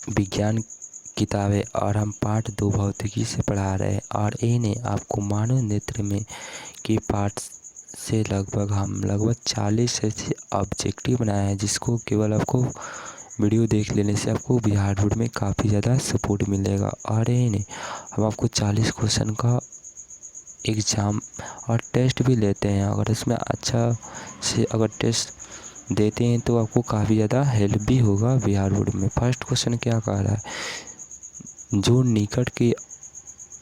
विज्ञान किताबें और हम पाठ 2 भौतिकी से पढ़ा रहे हैं और इन्हें आपको मानव नेत्र में के पाठ से लगभग 40 ऐसे ऑब्जेक्टिव बनाए हैं, जिसको केवल आपको वीडियो देख लेने से आपको बिहार बोर्ड में काफ़ी ज़्यादा सपोर्ट मिलेगा। और इन्हें हम आपको 40 क्वेश्चन का एग्ज़ाम और टेस्ट भी लेते हैं। अगर इसमें अच्छा से अगर टेस्ट देते हैं तो आपको काफ़ी ज़्यादा हेल्प भी होगा बिहार बोर्ड में। फर्स्ट क्वेश्चन क्या कह रहा है, जो निकट की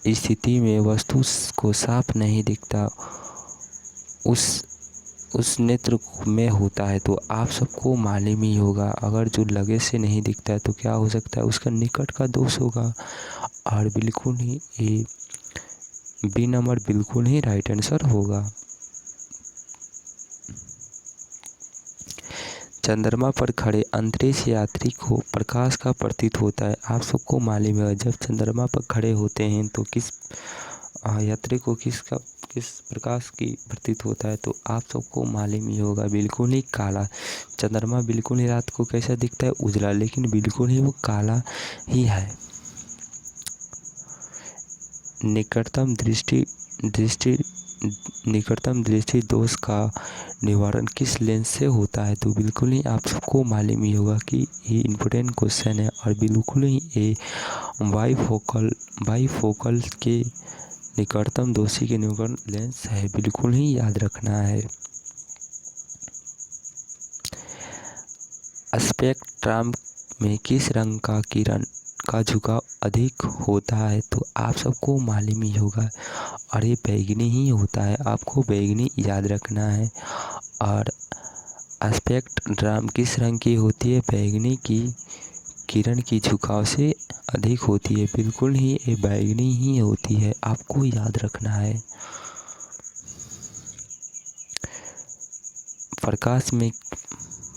स्थिति में वस्तु को साफ नहीं दिखता उस नेत्र में होता है। तो आप सबको मालूम ही होगा, अगर जो लगे से नहीं दिखता है तो क्या हो सकता है, उसका निकट का दोष होगा। और बिल्कुल ही ये बी नंबर बिल्कुल ही राइट आंसर होगा। चंद्रमा पर खड़े अंतरिक्ष यात्री को प्रकाश का प्रतीत होता है। आप सबको मालूम है, जब चंद्रमा पर खड़े होते हैं तो किस यात्री को किस प्रकाश की प्रतीत होता है, तो आप सबको मालूम ही होगा, बिल्कुल ही काला। चंद्रमा बिल्कुल ही रात को कैसा दिखता है, उजला, लेकिन बिल्कुल ही वो काला ही है। निकटतम दृष्टि दोष का निवारण किस लेंस से होता है, तो बिल्कुल ही आप सबको मालूम ही होगा कि ये इम्पोर्टेंट क्वेश्चन है। और बिल्कुल ही ये बाईफोकल के निकटतम दोषी के निवारण लेंस है, बिल्कुल ही याद रखना है। स्पेक्ट्रम में किस रंग का किरण का झुकाव अधिक होता है, तो आप सबको मालूम ही होगा, और ये बैंगनी ही होता है, आपको बैंगनी याद रखना है। और स्पेक्ट्रम किस रंग की होती है, बैंगनी की किरण की झुकाव से अधिक होती है, बिल्कुल ही ये बैंगनी ही होती है, आपको याद रखना है।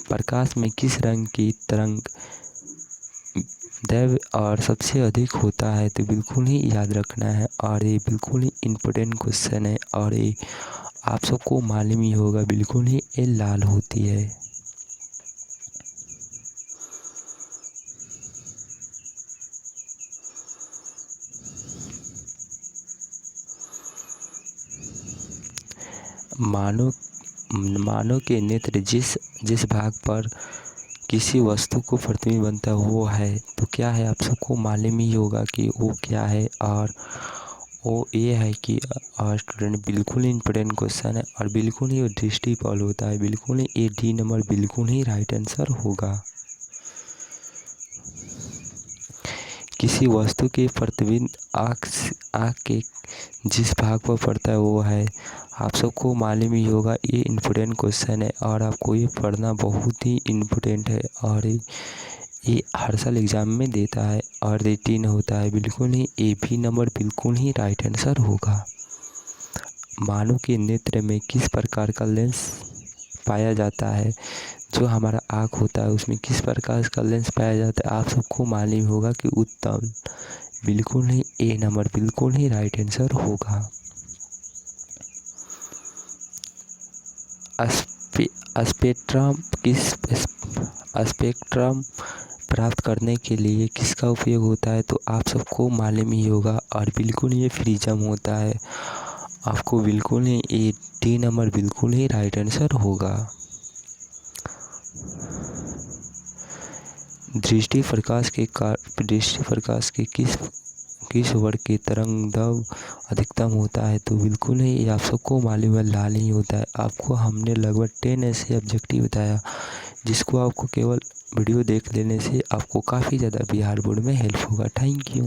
प्रकाश में किस रंग की तरंग दैर्घ्य और सबसे अधिक होता है, तो बिल्कुल ही याद रखना है। और ये बिल्कुल ही इम्पोर्टेंट क्वेश्चन है, और ये आप सबको मालूम ही होगा, बिल्कुल ही ये लाल होती है। मानव के नेत्र जिस भाग पर किसी वस्तु को प्रतिबिंब बनता है वो है, तो क्या है, आप सबको मालूम ही होगा कि वो क्या है। और वो ये है कि स्टूडेंट बिल्कुल ही इम्पोर्टेंट क्वेश्चन है, और बिल्कुल ही दृष्टि बल होता है, बिल्कुल ही ये डी नंबर बिल्कुल ही राइट आंसर होगा। किसी वस्तु के प्रतिबिंब आँख के जिस भाग पर पड़ता है वो है, आप सबको मालूम ही होगा, ये इम्पोर्टेंट क्वेश्चन है, और आपको ये पढ़ना बहुत ही इम्पोर्टेंट है। और ये हर साल एग्ज़ाम में देता है और रिटीन होता है, बिल्कुल ही ए बी नंबर बिल्कुल ही राइट आंसर होगा। मानव के नेत्र में किस प्रकार का लेंस पाया जाता है, जो हमारा आँख होता है उसमें किस प्रकार का लेंस पाया जाता है, आप सबको मालूम होगा कि उत्तम, बिल्कुल ही ए नंबर बिल्कुल ही राइट आंसर होगा। स्पेक्ट्रम प्राप्त करने के लिए किसका उपयोग होता है, तो आप सबको मालूम ही होगा, और बिल्कुल ये प्रिज्म होता है, आपको बिल्कुल ही ये डी नंबर बिल्कुल ही राइट आंसर होगा। दृष्टि प्रकाश के किस वर्ग की तरंगदैर्घ्य अधिकतम होता है, तो बिल्कुल ही आप सबको मालूम है, लाल ही होता है। आपको हमने लगभग 10 ऐसे ऑब्जेक्टिव बताया, जिसको आपको केवल वीडियो देख लेने से आपको काफ़ी ज़्यादा बिहार बोर्ड में हेल्प होगा। Thank you.